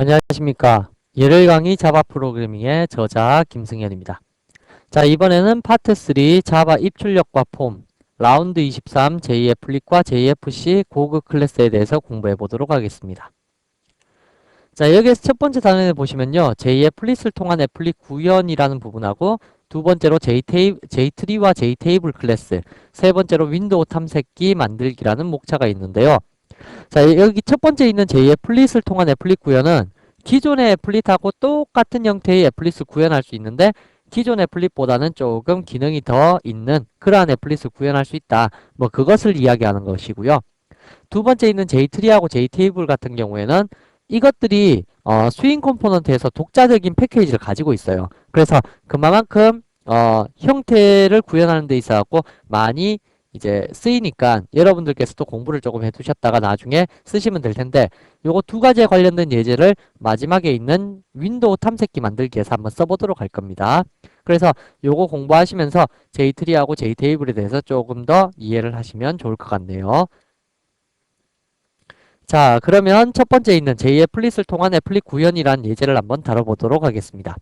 안녕하십니까. 예를 강의 자바 프로그래밍의 저자 김승현입니다. 자, 이번에는 파트 3 자바 입출력과 폼 라운드 23 JF 플립과 JFC 고급 클래스에 대해서 공부해 보도록 하겠습니다. 자, 여기에서 첫 번째 단원에 보시면요. JF 플립을 통한 애플릿 구현이라는 부분하고 두 번째로 JTree와 JTable 클래스, 세 번째로 윈도우 탐색기 만들기라는 목차가 있는데요. 자, 여기 첫 번째 있는 JF플릿을 통한 애플릿 구현은 기존의 애플릿하고 똑같은 형태의 애플릿을 구현할 수 있는데 기존 애플릿보다는 조금 기능이 더 있는 그러한 애플릿을 구현할 수 있다. 뭐 그것을 이야기하는 것이고요. 두 번째 있는 JTree하고 JTable 같은 경우에는 이것들이 스윙 컴포넌트에서 독자적인 패키지를 가지고 있어요. 그래서 그만큼 형태를 구현하는 데 있어서 많이 이제 쓰이니까 여러분들께서도 공부를 조금 해두셨다가 나중에 쓰시면 될 텐데 요거 두 가지에 관련된 예제를 마지막에 있는 윈도우 탐색기 만들기에서 한번 써보도록 할 겁니다. 그래서 요거 공부하시면서 JTree하고 JTable에 대해서 조금 더 이해를 하시면 좋을 것 같네요. 자, 그러면 첫 번째 있는 JF플릿을 통한 애플릿 구현이란 예제를 한번 다뤄보도록 하겠습니다.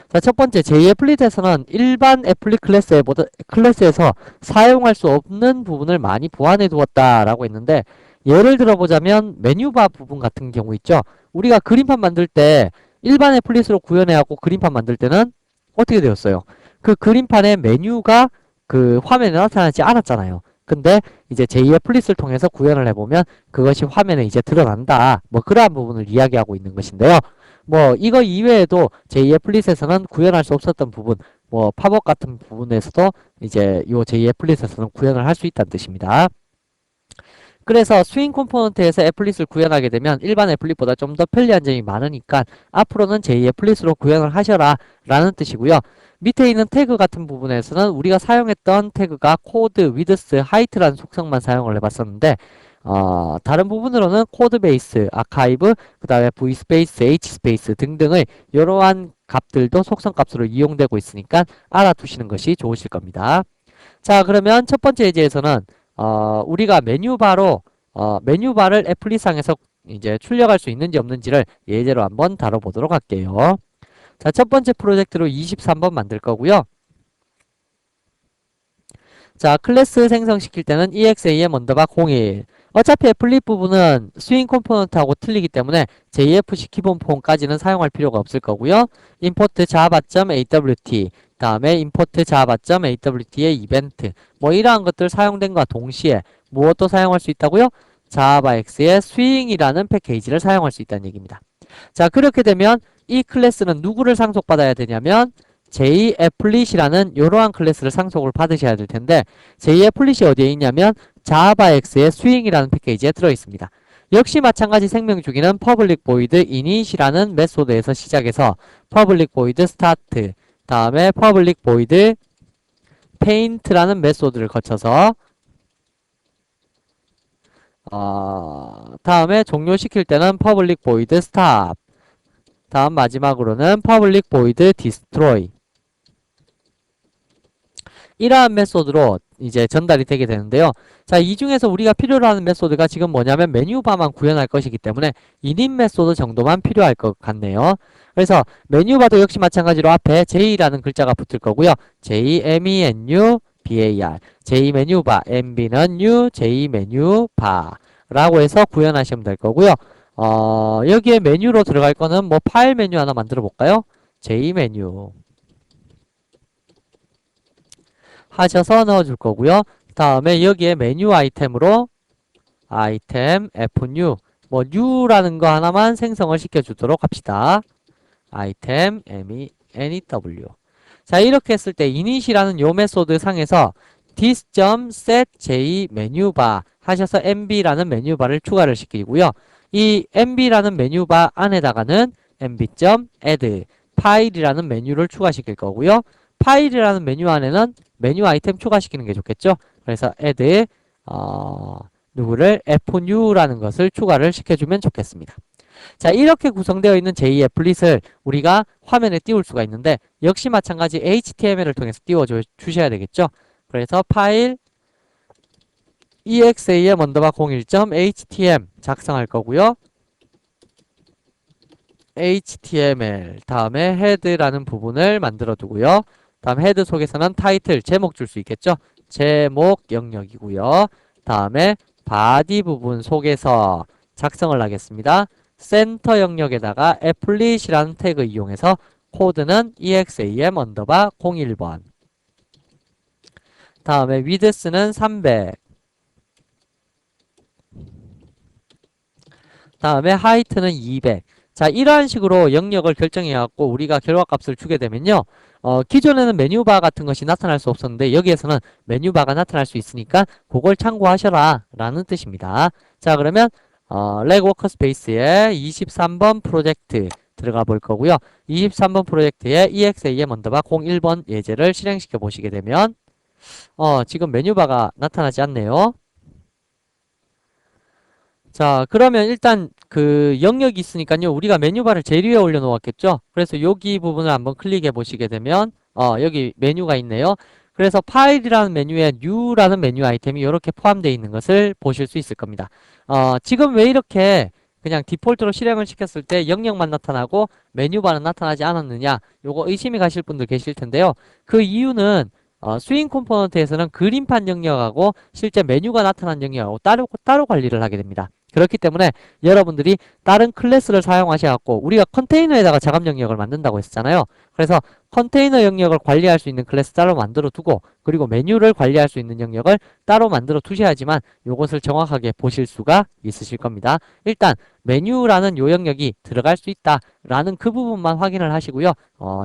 자, 첫 번째 JF플릿에서는 일반 애플릿 클래스에서 사용할 수 없는 부분을 많이 보완해 두었다라고 했는데 예를 들어보자면 메뉴바 부분 같은 경우 있죠. 우리가 그림판 만들 때 일반 애플릿으로 구현해 갖고 그림판 만들 때는 어떻게 되었어요? 그 그림판의 메뉴가 그 화면에 나타나지 않았잖아요. 근데 이제 제2의 플릿을 통해서 구현을 해보면 그것이 화면에 이제 드러난다. 뭐 그러한 부분을 이야기하고 있는 것인데요. 뭐 이거 이외에도 제2의 플릿에서는 구현할 수 없었던 부분, 뭐 팝업 같은 부분에서도 이제 요 제2의 플릿에서는 구현을 할 수 있다는 뜻입니다. 그래서 스윙 컴포넌트에서 애플릿을 구현하게 되면 일반 애플릿보다 좀 더 편리한 점이 많으니까 앞으로는 제2의 애플릿으로 구현을 하셔라 라는 뜻이고요. 밑에 있는 태그 같은 부분에서는 우리가 사용했던 태그가 코드, 위드스, 하이트라는 속성만 사용을 해봤었는데 다른 부분으로는 코드 베이스, 아카이브, 그 다음에 v 스페이스, h 스페이스 등등의 이러한 값들도 속성 값으로 이용되고 있으니까 알아두시는 것이 좋으실 겁니다. 자, 그러면 첫 번째 예제에서는 우리가 메뉴바를 애플릿상에서 이제 출력할 수 있는지 없는지를 예제로 한번 다뤄보도록 할게요. 자, 첫 번째 프로젝트로 23번 만들 거고요. 자, 클래스 생성시킬 때는 exam 언더바 01. 어차피 애플릿 부분은 스윙 컴포넌트하고 틀리기 때문에 JFC 기본 폼까지는 사용할 필요가 없을 거고요. import java.awt 다음에 import java.awt의 이벤트 뭐 이러한 것들 사용된 것과 동시에 무엇도 사용할 수 있다고요? javax의 swing이라는 패키지를 사용할 수 있다는 얘기입니다. 자, 그렇게 되면 이 클래스는 누구를 상속받아야 되냐면 JApplet이라는 이러한 클래스를 상속을 받으셔야 될 텐데 JApplet이 어디에 있냐면 javax의 swing이라는 패키지에 들어있습니다. 역시 마찬가지 생명주기는 public void init이라는 메소드에서 시작해서 public void start 다음에 public void paint라는 메소드를 거쳐서 다음에 종료시킬 때는 public void stop 다음 마지막으로는 public void destroy 이러한 메소드로 이제 전달이 되게 되는데요. 자, 이 중에서 우리가 필요로 하는 메소드가 지금 뭐냐면 메뉴바만 구현할 것이기 때문에 init 메소드 정도만 필요할 것 같네요. 그래서 메뉴바도 역시 마찬가지로 앞에 J라는 글자가 붙을 거고요. J, MENU, BAR. J 메뉴바, MB는 New, J 메뉴바 라고 해서 구현하시면 될 거고요. 여기에 메뉴로 들어갈 거는 뭐 파일 메뉴 하나 만들어 볼까요? J 메뉴. 하셔서 넣어줄 거고요. 다음에 여기에 메뉴 아이템으로 아이템 fnew 뭐 new라는 거 하나만 생성을 시켜주도록 합시다. 아이템 new 자, 이렇게 했을 때 init이라는 요 메소드 상에서 this.set j 메뉴바 하셔서 mb라는 메뉴바를 추가를 시키고요. 이 mb라는 메뉴바 안에다가는 mb.add 파일이라는 메뉴를 추가시킬 거고요. 파일이라는 메뉴 안에는 메뉴 아이템 추가시키는 게 좋겠죠. 그래서 add 누구를 fnew라는 것을 추가를 시켜주면 좋겠습니다. 자, 이렇게 구성되어 있는 제2의 애플릿을 우리가 화면에 띄울 수가 있는데 역시 마찬가지 HTML을 통해서 띄워 주셔야 되겠죠. 그래서 파일 exam_01.htm 작성할 거고요. HTML 다음에 헤드라는 부분을 만들어 두고요. 다음 헤드 속에서는 타이틀 제목 줄 수 있겠죠. 제목 영역이고요. 다음에 바디 부분 속에서 작성을 하겠습니다. 센터 영역에다가 applet이라는 태그 이용해서 코드는 exam 언더바 01번. 다음에 width는 300. 다음에 height는 200. 자, 이러한 식으로 영역을 결정해갖고 우리가 결과값을 주게 되면요. 기존에는 메뉴바 같은 것이 나타날 수 없었는데 여기에서는 메뉴바가 나타날 수 있으니까 그걸 참고하셔라 라는 뜻입니다. 자, 그러면 렉 워커스페이스에 23번 프로젝트 들어가 볼 거고요. 23번 프로젝트에 exam 언더바 01번 예제를 실행시켜 보시게 되면 지금 메뉴바가 나타나지 않네요. 자, 그러면 일단 그 영역이 있으니까요. 우리가 메뉴바를 제일 위에 올려놓았겠죠? 그래서 여기 부분을 한번 클릭해 보시게 되면 여기 메뉴가 있네요. 그래서 파일이라는 메뉴에 New라는 메뉴 아이템이 이렇게 포함되어 있는 것을 보실 수 있을 겁니다. 지금 왜 이렇게 그냥 디폴트로 실행을 시켰을 때 영역만 나타나고 메뉴바는 나타나지 않았느냐? 요거 의심이 가실 분들 계실 텐데요. 그 이유는 스윙 컴포넌트에서는 그림판 영역하고 실제 메뉴가 나타난 영역하고 따로 관리를 하게 됩니다. 그렇기 때문에 여러분들이 다른 클래스를 사용하셔갖고 우리가 컨테이너에다가 자감 영역을 만든다고 했었잖아요. 그래서 컨테이너 영역을 관리할 수 있는 클래스 따로 만들어 두고 그리고 메뉴를 관리할 수 있는 영역을 따로 만들어 두셔야지만 이것을 정확하게 보실 수가 있으실 겁니다. 일단 메뉴라는 요 영역이 들어갈 수 있다라는 그 부분만 확인을 하시고요.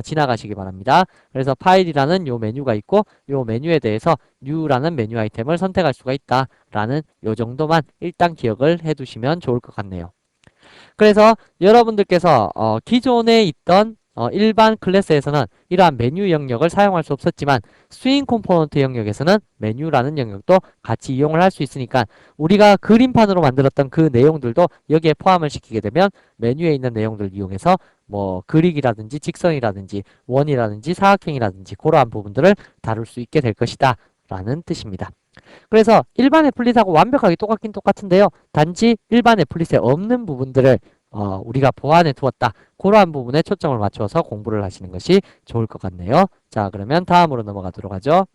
지나가시기 바랍니다. 그래서 파일이라는 요 메뉴가 있고 요 메뉴에 대해서 New라는 메뉴 아이템을 선택할 수가 있다라는 요 정도만 일단 기억을 해두시면 좋을 것 같네요. 그래서 여러분들께서 기존에 있던 일반 클래스에서는 이러한 메뉴 영역을 사용할 수 없었지만 스윙 컴포넌트 영역에서는 메뉴라는 영역도 같이 이용을 할 수 있으니까 우리가 그림판으로 만들었던 그 내용들도 여기에 포함을 시키게 되면 메뉴에 있는 내용들을 이용해서 뭐 그릭이라든지 직선이라든지 원이라든지 사각형이라든지 그러한 부분들을 다룰 수 있게 될 것이다 라는 뜻입니다. 그래서 일반 애플릿하고 완벽하게 똑같긴 똑같은데요. 단지 일반 애플릿에 없는 부분들을 우리가 보완해 두었다. 그러한 부분에 초점을 맞춰서 공부를 하시는 것이 좋을 것 같네요. 자, 그러면 다음으로 넘어가도록 하죠.